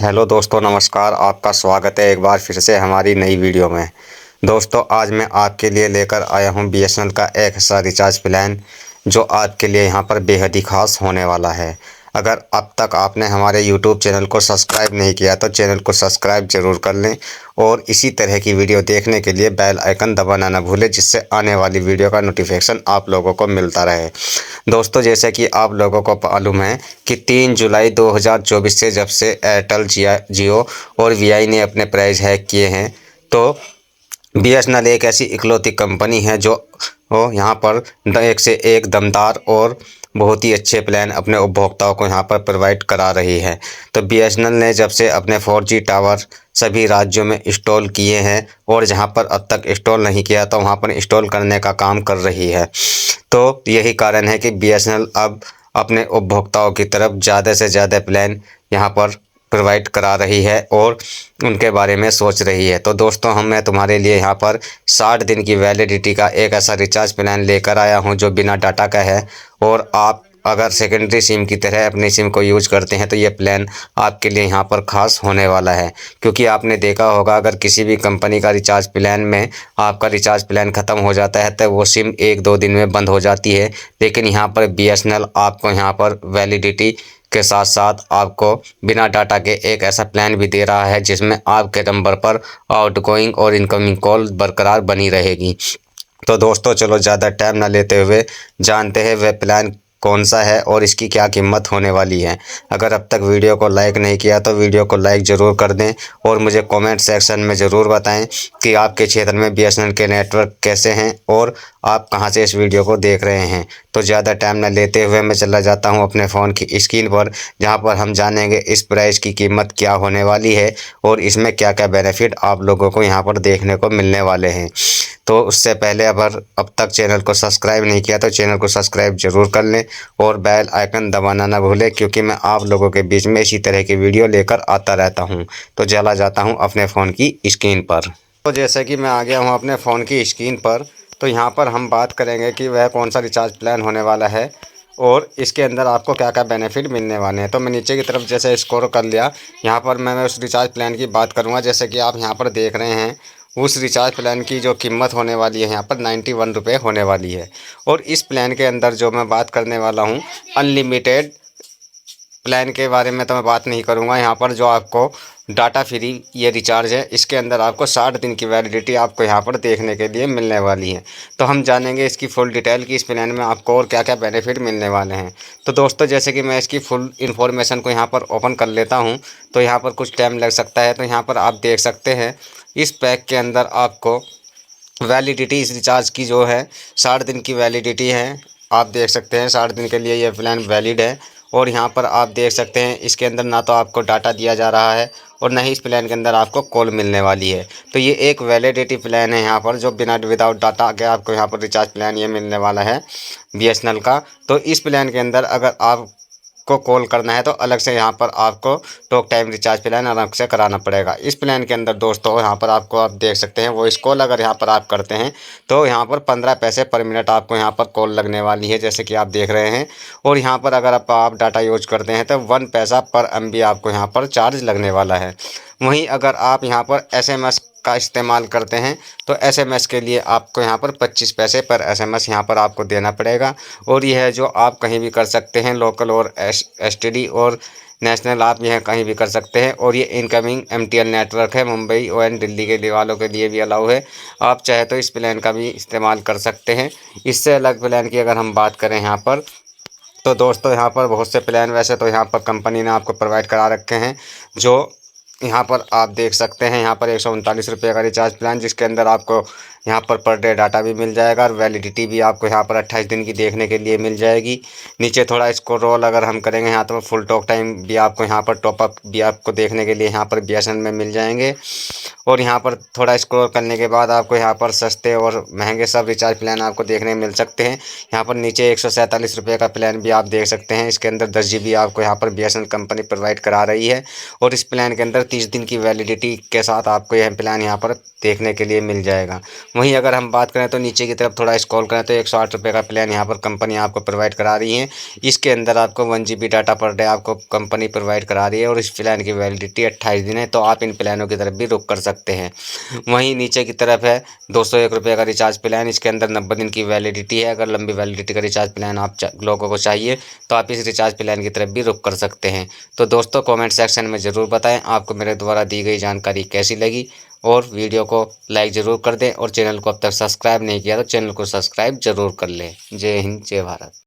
Hello दोस्तों, नमस्कार। आपका स्वागत है एक बार फिर से हमारी नई वीडियो में। दोस्तों, आज मैं आपके लिए लेकर आया हूं बीएसएनएल का एक ऐसा रिचार्ज प्लान जो आपके लिए यहां पर बेहद ही खास होने वाला है। अगर अब तक आपने हमारे यूट्यूब चैनल को सब्सक्राइब नहीं किया तो चैनल को सब्सक्राइब ज़रूर कर लें और इसी तरह की वीडियो देखने के लिए बेल आइकन दबाना न भूलें, जिससे आने वाली वीडियो का नोटिफिकेशन आप लोगों को मिलता रहे। दोस्तों, जैसे कि आप लोगों को मालूम है कि 3 जुलाई 2024 से जब से एयरटेल, जियो और वीआई ने अपने प्राइस हैक किए हैं, तो बीएसएनएल एक ऐसी इकलौती कंपनी है जो यहाँ पर एक से एक दमदार और बहुत ही अच्छे प्लान अपने उपभोक्ताओं को यहाँ पर प्रोवाइड करा रही है। तो बीएसएनएल ने जब से अपने 4G टावर सभी राज्यों में इंस्टॉल किए हैं और जहाँ पर अब तक इंस्टॉल नहीं किया तो वहाँ पर इंस्टॉल करने का काम कर रही है। तो यही कारण है कि बीएसएनएल अब अपने उपभोक्ताओं की तरफ ज़्यादा से ज़्यादा प्लान यहाँ पर प्रोवाइड करा रही है और उनके बारे में सोच रही है। तो दोस्तों, मैं तुम्हारे लिए यहाँ पर 60 दिन की वैलिडिटी का एक ऐसा रिचार्ज प्लान लेकर आया हूँ जो बिना डाटा का है। और आप अगर सेकेंडरी सिम की तरह अपनी सिम को यूज करते हैं तो ये प्लान आपके लिए यहाँ पर ख़ास होने वाला है। क्योंकि आपने देखा होगा, अगर किसी भी कंपनी का रिचार्ज प्लान में आपका रिचार्ज प्लान ख़त्म हो जाता है तो वो सिम 1-2 दिन में बंद हो जाती है। लेकिन यहाँ पर बीएसएनएल आपको यहाँ पर वैलिडिटी के साथ साथ आपको बिना डाटा के एक ऐसा प्लान भी दे रहा है जिसमें आपके नंबर पर आउटगोइंग और इनकमिंग कॉल बरकरार बनी रहेगी। तो दोस्तों, चलो ज़्यादा टाइम ना लेते हुए जानते हैं वह प्लान कौन सा है और इसकी क्या कीमत होने वाली है। अगर अब तक वीडियो को लाइक नहीं किया तो वीडियो को लाइक ज़रूर कर दें और मुझे कमेंट सेक्शन में ज़रूर बताएं कि आपके क्षेत्र में बीएसएनएल के नेटवर्क कैसे हैं और आप कहां से इस वीडियो को देख रहे हैं। तो ज़्यादा टाइम ना लेते हुए मैं चला जाता हूं अपने फ़ोन की स्क्रीन पर, जहां पर हम जानेंगे इस प्राइस की कीमत क्या होने वाली है और इसमें क्या क्या बेनिफिट आप लोगों को यहां पर देखने को मिलने वाले हैं। तो उससे पहले अगर अब तक चैनल को सब्सक्राइब नहीं किया तो चैनल को सब्सक्राइब ज़रूर कर लें और बेल आइकन दबाना ना भूलें, क्योंकि मैं आप लोगों के बीच में इसी तरह की वीडियो लेकर आता रहता हूं। तो चला जाता हूं अपने फ़ोन की स्क्रीन पर। तो जैसे कि मैं आ गया हूं अपने फ़ोन की स्क्रीन पर, तो यहाँ पर हम बात करेंगे कि वह कौन सा रिचार्ज प्लान होने वाला है और इसके अंदर आपको क्या क्या बेनिफिट मिलने वाले हैं। तो मैं नीचे की तरफ जैसे स्क्रॉल कर लिया, यहाँ पर मैं उस रिचार्ज प्लान की बात करूँगा। जैसे कि आप यहाँ पर देख रहे हैं, उस रिचार्ज प्लान की जो कीमत होने वाली है यहाँ पर 91 रुपये होने वाली है। और इस प्लान के अंदर जो मैं बात करने वाला हूँ, अनलिमिटेड प्लान के बारे में तो मैं बात नहीं करूंगा। यहाँ पर जो आपको डाटा फ्री ये रिचार्ज है, इसके अंदर आपको 60 दिन की वैलिडिटी आपको यहाँ पर देखने के लिए मिलने वाली है। तो हम जानेंगे इसकी फुल डिटेल कि इस प्लान में आपको और क्या क्या बेनिफिट मिलने वाले हैं। तो दोस्तों, जैसे कि मैं इसकी फुल इन्फॉर्मेशन को यहाँ पर ओपन कर लेता हूँ, तो यहाँ पर कुछ टाइम लग सकता है। तो यहाँ पर आप देख सकते हैं, इस पैक के अंदर आपको वैलिडिटी इस रिचार्ज की जो है 60 दिन की वैलिडिटी है। आप देख सकते हैं 60 दिन के लिए ये प्लान वैलिड है। और यहाँ पर आप देख सकते हैं, इसके अंदर ना तो आपको डाटा दिया जा रहा है और ना ही इस प्लान के अंदर आपको कॉल मिलने वाली है। तो ये एक वैलिडिटी प्लान है यहाँ पर, जो बिना विदाउट डाटा के आपको यहाँ पर रिचार्ज प्लान ये मिलने वाला है बीएसएनएल का। तो इस प्लान के अंदर अगर आप को कॉल करना है तो अलग से यहाँ पर आपको टॉक टाइम रिचार्ज प्लान अलग से कराना पड़ेगा। इस प्लान के अंदर दोस्तों यहाँ पर आपको आप देख सकते हैं, वॉइस कॉल अगर यहाँ पर आप करते हैं तो यहाँ पर 15 पैसे पर मिनट आपको यहाँ पर कॉल लगने वाली है, जैसे कि आप देख रहे हैं। और यहाँ पर अगर आप डाटा यूज करते हैं तो 1 पैसा पर MB आपको यहाँ पर चार्ज लगने वाला है। वहीं अगर आप यहाँ पर SMS का इस्तेमाल करते हैं तो SMS के लिए आपको यहाँ पर 25 पैसे पर SMS यहाँ पर आपको देना पड़ेगा। और यह है जो आप कहीं भी कर सकते हैं, लोकल और STD और नेशनल आप यह कहीं भी कर सकते हैं। और ये इनकमिंग MTN नेटवर्क है, मुंबई और दिल्ली के लिए वालों के लिए भी अलाउ है। आप चाहे तो इस प्लान का भी इस्तेमाल कर सकते हैं। इससे अलग प्लान की अगर हम बात करें यहाँ पर, तो दोस्तों यहाँ पर बहुत से प्लान वैसे तो यहाँ पर कंपनी ने आपको प्रोवाइड करा रखे हैं, जो यहाँ पर आप देख सकते हैं। यहाँ पर 139 रुपये का रिचार्ज प्लान, जिसके अंदर आपको यहाँ पर डे डाटा भी मिल जाएगा और वैलिडिटी भी आपको यहाँ पर 28 दिन की देखने के लिए मिल जाएगी। नीचे थोड़ा स्क्रॉल अगर हम करेंगे यहाँ तो फुल टॉक टाइम भी आपको यहाँ पर टॉपअप भी आपको देखने के लिए यहाँ पर बीएसएनएल में मिल जाएंगे। और यहाँ पर थोड़ा स्क्रॉल करने के बाद आपको यहाँ पर सस्ते और महंगे सब रिचार्ज प्लान आपको देखने मिल सकते हैं। यहाँ पर नीचे 147 रुपये का प्लान भी आप देख सकते हैं। इसके अंदर 10 GB आपको यहाँ पर BSNL कंपनी प्रोवाइड करा रही है और इस प्लान के अंदर 30 दिन की वैलिडिटी के साथ आपको यह प्लान यहाँ पर देखने के लिए मिल जाएगा। वहीं अगर हम बात करें तो नीचे की तरफ थोड़ा स्क्रॉल करें तो 108 रुपये का प्लान यहाँ पर कंपनी आपको प्रोवाइड करा रही है। इसके अंदर आपको 1 GB डाटा पर डे आपको कंपनी प्रोवाइड करा रही है और इस प्लान की वैलिडिटी 28 दिन है। तो आप इन प्लानों की तरफ भी रुख कर सकते हैं। वहीं नीचे की तरफ है 201 रुपये का रिचार्ज प्लान। इसके अंदर 90 दिन की वैलिडिटी है। अगर लंबी वैलिडिटी का रिचार्ज प्लान आप लोगों को चाहिए तो आप इस रिचार्ज प्लान की तरफ भी रुख कर सकते हैं। तो दोस्तों कमेंट सेक्शन में ज़रूर बताएं आपको मेरे द्वारा दी गई जानकारी कैसी लगी और वीडियो को लाइक ज़रूर कर दें और चैनल को अब तक सब्सक्राइब नहीं किया तो चैनल को सब्सक्राइब ज़रूर कर लें। जय हिंद, जय भारत।